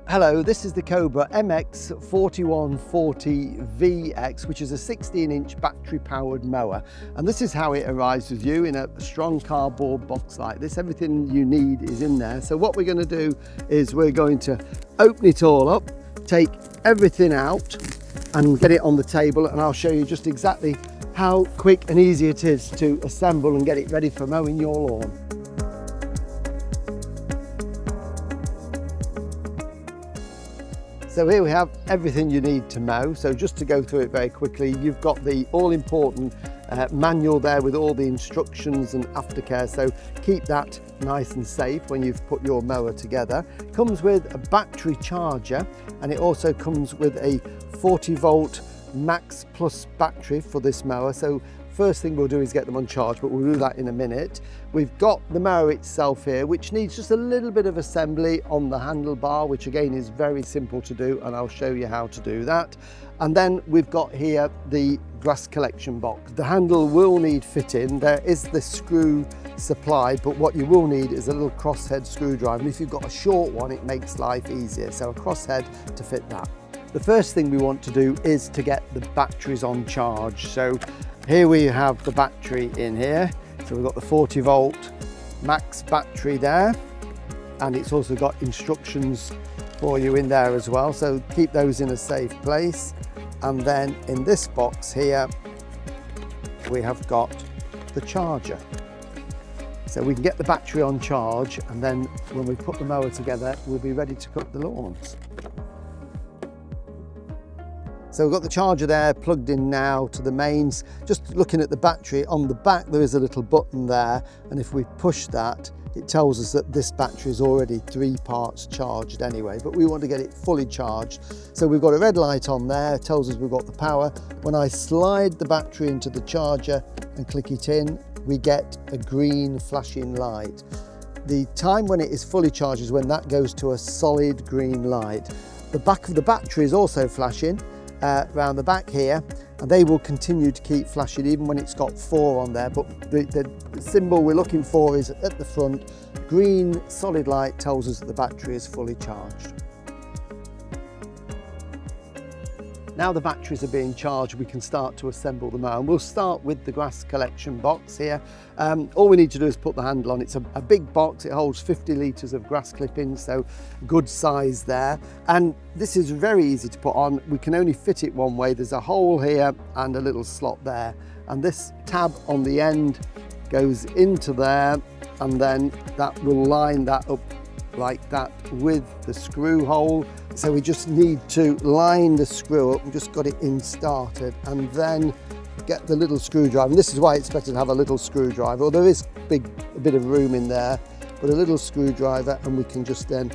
Hello, this is the Cobra MX4140VX, which is a 16-inch battery-powered mower. And this is how it arrives with you in a strong cardboard box like this. Everything you need is in there. So what we're going to do is we're going to open it all up, take everything out and get it on the table, and I'll show you just exactly how quick and easy it is to assemble and get it ready for mowing your lawn. So here we have everything you need to mow. So just to go through it very quickly, you've got the all-important manual there with all the instructions and aftercare. So keep that nice and safe when you've put your mower together. Comes with a battery charger, and it also comes with a 40-volt Max Plus battery for this mower. So first thing we'll do is get them on charge, but we'll do that in a minute. We've got the mower itself here, which needs just a little bit of assembly on the handlebar, which again is very simple to do, and I'll show you how to do that. And then we've got here the grass collection box. The handle will need fitting. There is the screw supplied, but what you will need is a little crosshead screwdriver. And if you've got a short one, it makes life easier. So a crosshead to fit that. The first thing we want to do is to get the batteries on charge. So here we have the battery in here. So we've got the 40-volt max battery there, and it's also got instructions for you in there as well. So keep those in a safe place. And then in this box here, we have got the charger. So we can get the battery on charge, and then when we put the mower together, we'll be ready to cut the lawns. So we've got the charger there plugged in now to the mains. Just looking at the battery, on the back there is a little button there, and if we push that, it tells us that this battery is already 3 parts charged anyway, but we want to get it fully charged. So we've got a red light on there, it tells us we've got the power. When I slide the battery into the charger and click it in, we get a green flashing light. The time when it is fully charged is when that goes to a solid green light. The back of the battery is also flashing around the back here, and they will continue to keep flashing even when it's got 4 on there, but the symbol we're looking for is at the front. Green solid light tells us that the battery is fully charged. Now the batteries are being charged, we can start to assemble the mower. And we'll start with the grass collection box here. All we need to do is put the handle on. It's a big box, it holds 50 litres of grass clippings, so good size there. And this is very easy to put on. We can only fit it one way. There's a hole here and a little slot there. And this tab on the end goes into there, and then that will line that up like that with the screw hole. So we just need to line the screw up. We've just got it in started, and then get the little screwdriver. And this is why it's better to have a little screwdriver. Well, there is a bit of room in there, but a little screwdriver, and we can just then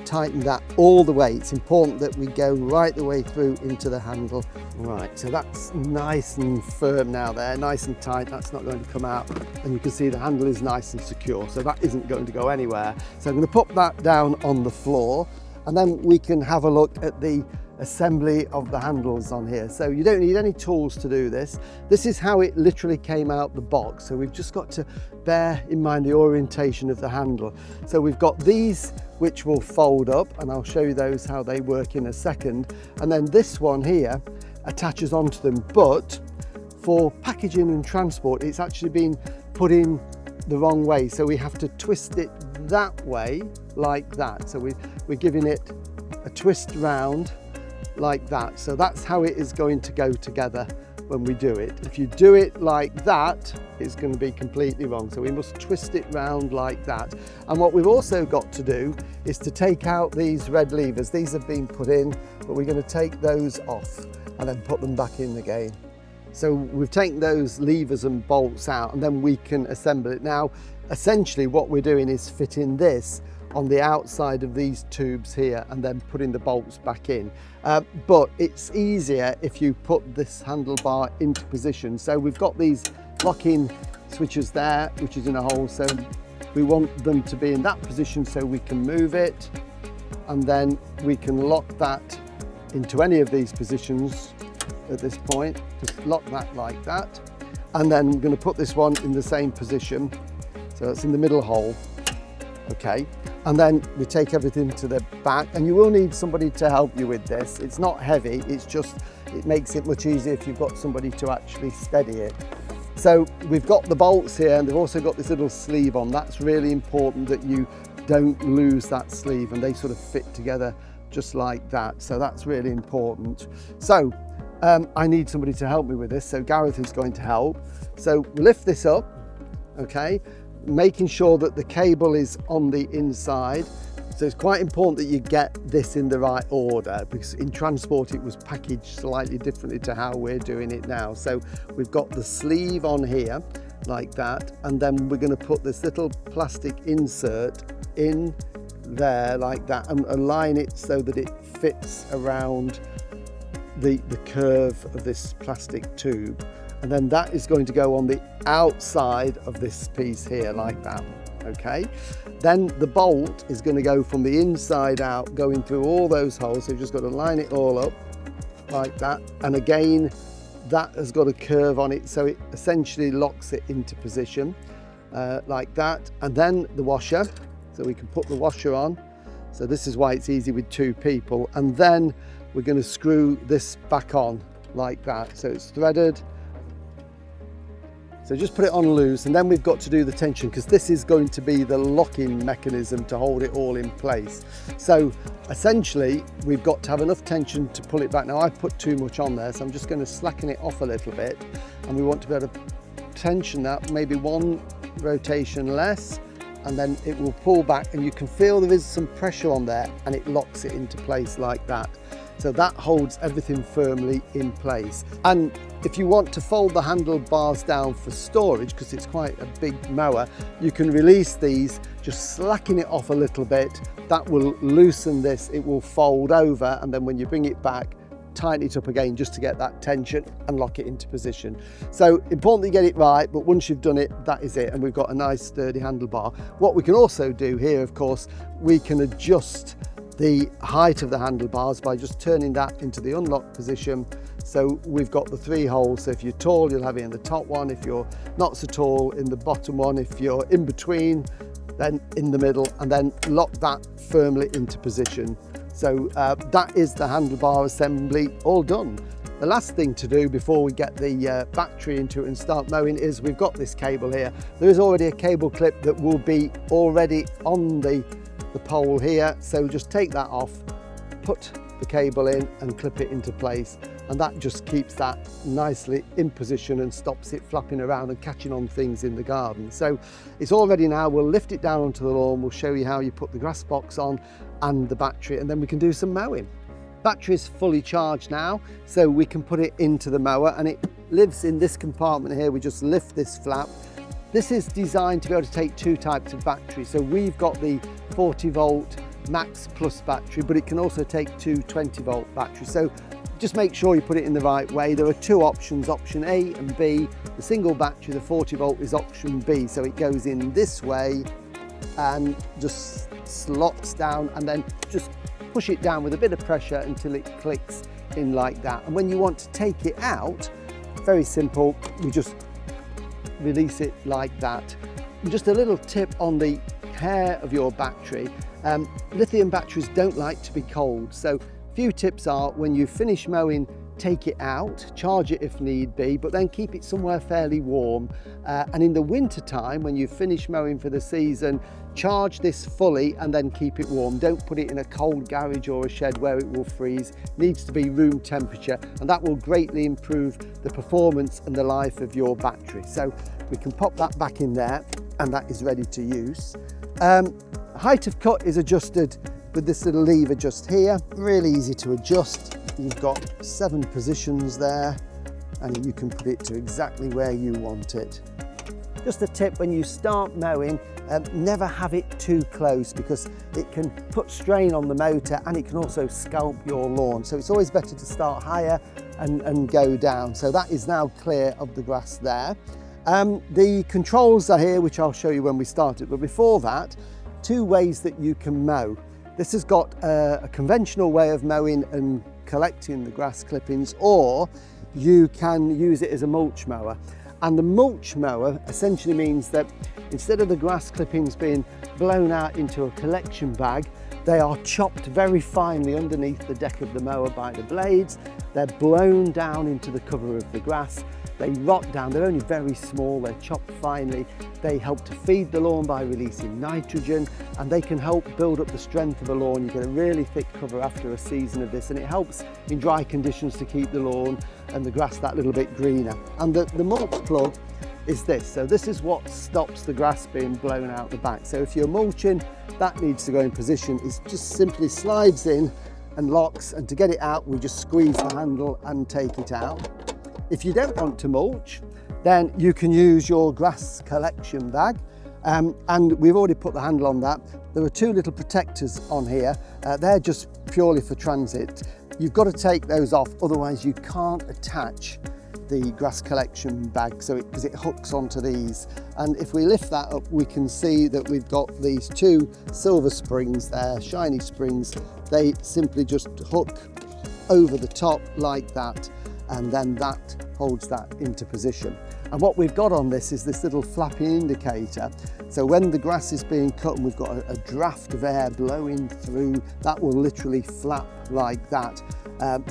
tighten that all the way. It's important that we go right the way through into the handle. Right, so that's nice and firm now there, nice and tight. That's not going to come out, and you can see the handle is nice and secure, so that isn't going to go anywhere. So I'm going to put that down on the floor, and then we can have a look at the assembly of the handles on here. So you don't need any tools to do this. This is how it literally came out the box. So we've just got to bear in mind the orientation of the handle. So we've got these which will fold up, and I'll show you those how they work in a second. And then this one here attaches onto them, but for packaging and transport, it's actually been put in the wrong way. So we have to twist it that way, like that. So we're giving it a twist round like that. So that's how it is going to go together when we do it. If you do it like that, it's going to be completely wrong. So we must twist it round like that. And what we've also got to do is to take out these red levers. These have been put in, but we're going to take those off and then put them back in again. So we've taken those levers and bolts out, and then we can assemble it. Now, essentially what we're doing is fitting this on the outside of these tubes here and then putting the bolts back in. But it's easier if you put this handlebar into position. So we've got these lock-in switches there, which is in a hole. So we want them to be in that position so we can move it, and then we can lock that into any of these positions at this point. Just lock that like that. And then we're going to put this one in the same position. So it's in the middle hole. Okay, and then we take everything to the back, and you will need somebody to help you with this. It's not heavy, it's just, it makes it much easier if you've got somebody to actually steady it. So we've got the bolts here, and they've also got this little sleeve on. That's really important that you don't lose that sleeve, and they sort of fit together just like that. So that's really important. So I need somebody to help me with this. So Gareth is going to help. So we lift this up, okay, making sure that the cable is on the inside. So it's quite important that you get this in the right order, because in transport it was packaged slightly differently to how we're doing it now. So we've got the sleeve on here like that, and then we're going to put this little plastic insert in there like that, and align it so that it fits around the curve of this plastic tube. And then that is going to go on the outside of this piece here like that. Okay, then the bolt is going to go from the inside out, going through all those holes. So you've just got to line it all up like that, and again that has got a curve on it, so it essentially locks it into position like that. And then the washer, so we can put the washer on. So this is why it's easy with two people. And then we're going to screw this back on like that, so it's threaded. So just put it on loose, and then we've got to do the tension, because this is going to be the locking mechanism to hold it all in place. So essentially we've got to have enough tension to pull it back. Now I've put too much on there, so I'm just going to slacken it off a little bit, and we want to be able to tension that maybe one rotation less, and then it will pull back, and you can feel there is some pressure on there, and it locks it into place like that. So that holds everything firmly in place. And if you want to fold the handlebars down for storage, because it's quite a big mower, you can release these, just slacken it off a little bit. That will loosen this, it will fold over, and then when you bring it back, tighten it up again just to get that tension and lock it into position. So important that you get it right, but once you've done it, that is it, and we've got a nice sturdy handlebar. What we can also do here, of course, we can adjust the height of the handlebars by just turning that into the unlock position. So we've got the 3 holes, so if you're tall you'll have it in the top one, if you're not so tall in the bottom one, if you're in between then in the middle, and then lock that firmly into position. So that is the handlebar assembly all done. The last thing to do before we get the battery into it and start mowing is we've got this cable here. There is already a cable clip that will be already on the pole here, so just take that off, put the cable in and clip it into place, and that just keeps that nicely in position and stops it flapping around and catching on things in the garden. So it's all ready now. We'll lift it down onto the lawn, we'll show you how you put the grass box on and the battery, and then we can do some mowing. Battery is fully charged now, so we can put it into the mower, and it lives in this compartment here. We just lift this flap. This is designed to be able to take 2 types of battery. So we've got the 40 volt max plus battery, but it can also take 2 20 volt batteries. So just make sure you put it in the right way. There are 2 options, option A and B. The single battery, the 40 volt, is option B. So it goes in this way and just slots down, and then just push it down with a bit of pressure until it clicks in like that. And when you want to take it out, very simple, you just release it like that. And just a little tip on the care of your battery. Lithium batteries don't like to be cold, so few tips are: when you finish mowing, take it out, charge it if need be, but then keep it somewhere fairly warm. And in the winter time, when you finish mowing for the season, charge this fully and then keep it warm. Don't put it in a cold garage or a shed where it will freeze. It needs to be room temperature, and that will greatly improve the performance and the life of your battery. So we can pop that back in there, and that is ready to use. Height of cut is adjusted with this little lever just here. Really easy to adjust. You've got 7 positions there, and you can put it to exactly where you want it. Just a tip: when you start mowing, never have it too close, because it can put strain on the motor and it can also scalp your lawn. So it's always better to start higher and go down. So that is now clear of the grass there. The controls are here, which I'll show you when we start it, but before that, 2 ways that you can mow. This has got a conventional way of mowing and collecting the grass clippings, or you can use it as a mulch mower. And the mulch mower essentially means that instead of the grass clippings being blown out into a collection bag, they are chopped very finely underneath the deck of the mower by the blades. They're blown down into the cover of the grass. They rot down, they're only very small, they're chopped finely. They help to feed the lawn by releasing nitrogen, and they can help build up the strength of a lawn. You get a really thick cover after a season of this, and it helps in dry conditions to keep the lawn and the grass that little bit greener. And the mulch plug is this. So this is what stops the grass being blown out the back. So if you're mulching, that needs to go in position. It just simply slides in and locks, and to get it out, we just squeeze the handle and take it out. If you don't want to mulch, then you can use your grass collection bag. And we've already put the handle on that. There are two little protectors on here. They're just purely for transit. You've got to take those off, otherwise you can't attach the grass collection bag because it hooks onto these. And if we lift that up, we can see that we've got these two silver springs there, shiny springs. They simply just hook over the top like that, and then that holds that into position. And what we've got on this is this little flapping indicator. So when the grass is being cut and we've got a draft of air blowing through, that will literally flap like that,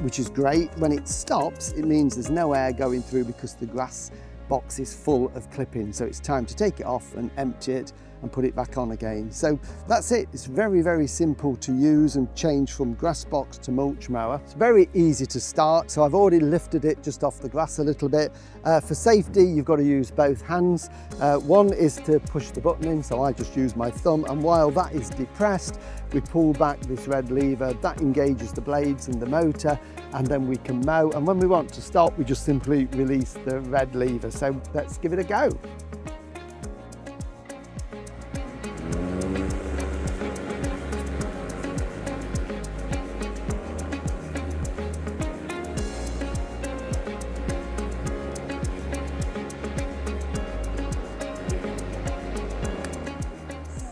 which is great. When it stops, it means there's no air going through because the grass box is full of clippings. So it's time to take it off and empty it and put it back on again. So that's it. It's very, very simple to use and change from grass box to mulch mower. It's very easy to start. So I've already lifted it just off the grass a little bit. For safety, you've got to use both hands. One is to push the button in, so I just use my thumb, and while that is depressed, we pull back this red lever, that engages the blades and the motor, and then we can mow. And when we want to stop, we just simply release the red lever. So let's give it a go.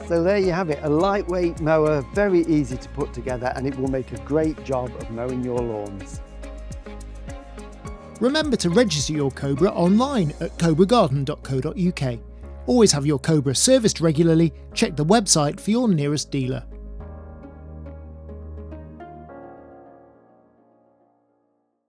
So there you have it, a lightweight mower, very easy to put together, and it will make a great job of mowing your lawns. Remember to register your Cobra online at cobragarden.co.uk. Always have your Cobra serviced regularly. Check the website for your nearest dealer.